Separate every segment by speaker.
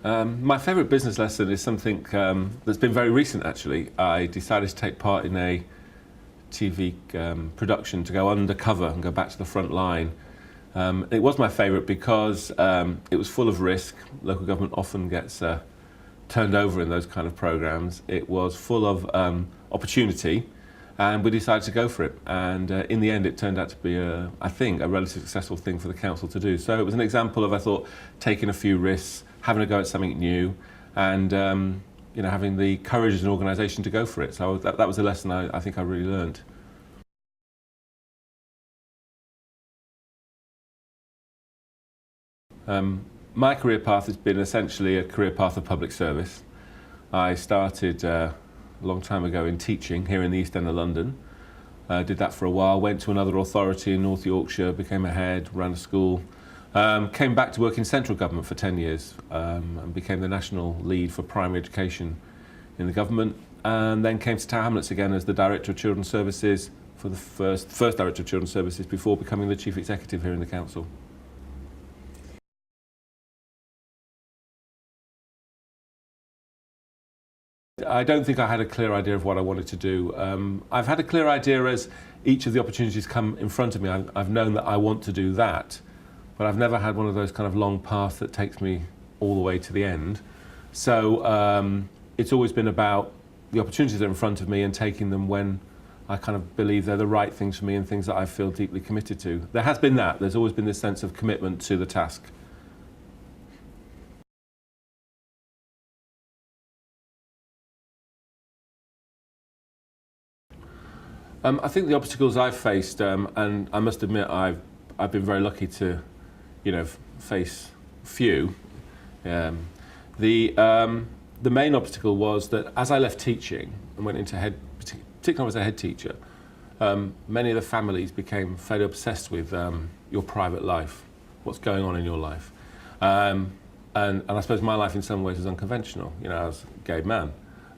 Speaker 1: My favourite business lesson is something that's been very recent, actually. I decided to take part in a TV production to go undercover and go back to the front line. It was my favourite because it was full of risk. Local government often gets turned over in those kind of programmes. It was full of opportunity, and we decided to go for it. And in the end, it turned out to be, I think, a relatively successful thing for the council to do. So it was an example of, I thought, taking a few risks, having a go at something new, and having the courage as an organisation to go for it. So that was a lesson I think I really learned. My career path has been essentially a career path of public service. I started a long time ago in teaching here in the East End of London. Did that for a while, went to another authority in North Yorkshire, became a head, ran a school. Came back to work in central government for 10 years and became the national lead for primary education in the government, and then came to Tower Hamlets again as the Director of Children's Services for the first Director of Children's Services before becoming the Chief Executive here in the council. I don't think I had a clear idea of what I wanted to do. I've had a clear idea as each of the opportunities come in front of me. I've known that I want to do that, but I've never had one of those kind of long paths that takes me all the way to the end. So it's always been about the opportunities that are in front of me and taking them when I kind of believe they're the right things for me and things that I feel deeply committed to. There has been that. There's always been this sense of commitment to the task. I think the obstacles I've faced, and I must admit I've been very lucky to, face few. The main obstacle was that as I left teaching and went into particularly as a head teacher, many of the families became fairly obsessed with your private life, what's going on in your life, and I suppose my life in some ways is unconventional. I was a gay man.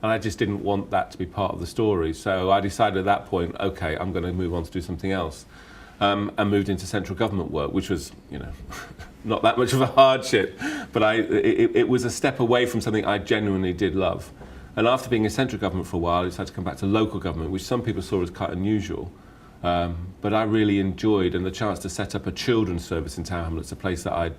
Speaker 1: And I just didn't want that to be part of the story. So I decided at that point, okay, I'm going to move on to do something else. And moved into central government work, which was, not that much of a hardship. But it was a step away from something I genuinely did love. And after being in central government for a while, I decided to come back to local government, which some people saw as quite unusual. But I really enjoyed, and the chance to set up a children's service in Tower Hamlets, a place that I'd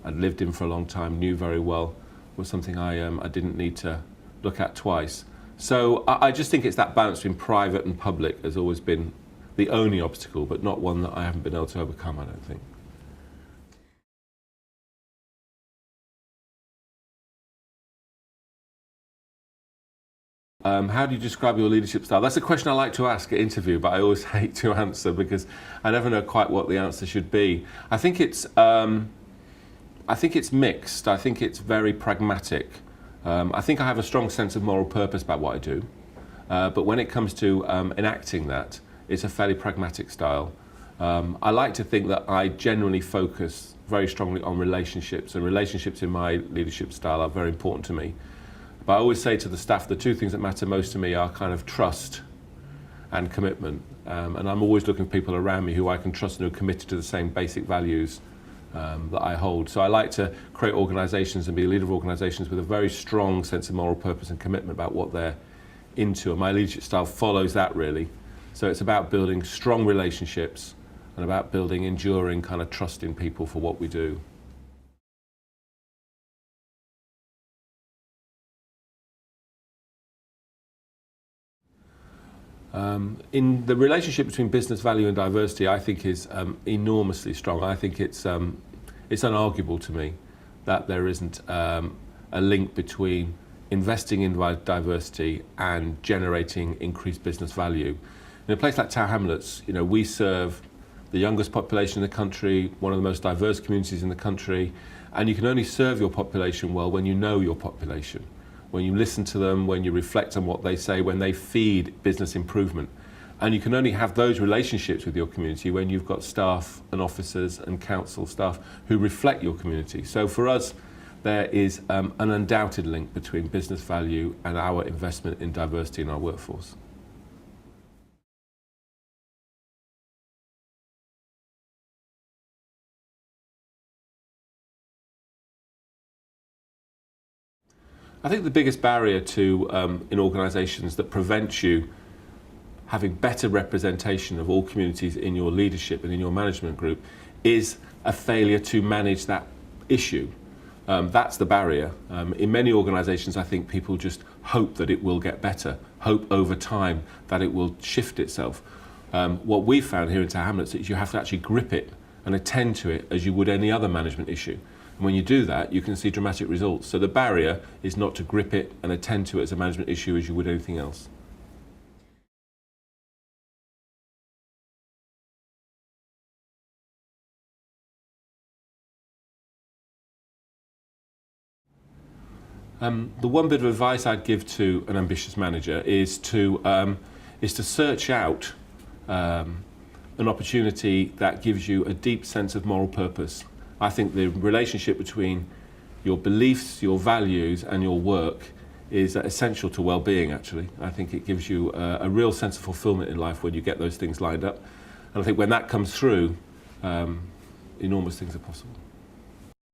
Speaker 1: lived in for a long time, knew very well, was something I didn't need to look at twice. So I just think it's that balance between private and public has always been the only obstacle, but not one that I haven't been able to overcome, I don't think. How do you describe your leadership style? That's a question I like to ask at interview, but I always hate to answer because I never know quite what the answer should be. I think it's mixed. I think it's very pragmatic. I think I have a strong sense of moral purpose about what I do, but when it comes to enacting that, it's a fairly pragmatic style. I like to think that I generally focus very strongly on relationships, and relationships in my leadership style are very important to me. But I always say to the staff, the two things that matter most to me are kind of trust and commitment. And I'm always looking for people around me who I can trust and who are committed to the same basic values that I hold. So I like to create organisations and be a leader of organisations with a very strong sense of moral purpose and commitment about what they're into. And my leadership style follows that, really. So it's about building strong relationships and about building enduring kind of trust in people for what we do. In the relationship between business value and diversity, I think is enormously strong. I think it's unarguable to me that there isn't a link between investing in diversity and generating increased business value. In a place like Tower Hamlets, we serve the youngest population in the country, one of the most diverse communities in the country, and you can only serve your population well when you know your population, when you listen to them, when you reflect on what they say, when they feed business improvement. And you can only have those relationships with your community when you've got staff and officers and council staff who reflect your community. So for us, there is an undoubted link between business value and our investment in diversity in our workforce. I think the biggest barrier to in organisations that prevents you having better representation of all communities in your leadership and in your management group is a failure to manage that issue. That's the barrier. In many organisations, I think people just hope that it will get better, hope over time that it will shift itself. What we've found here in Tower Hamlets is you have to actually grip it and attend to it as you would any other management issue. And when you do that, you can see dramatic results. So the barrier is not to grip it and attend to it as a management issue as you would anything else. The one bit of advice I'd give to an ambitious manager is to search out an opportunity that gives you a deep sense of moral purpose. I think the relationship between your beliefs, your values and your work is essential to well-being, actually. I think it gives you a real sense of fulfillment in life when you get those things lined up. And I think when that comes through, enormous things are possible.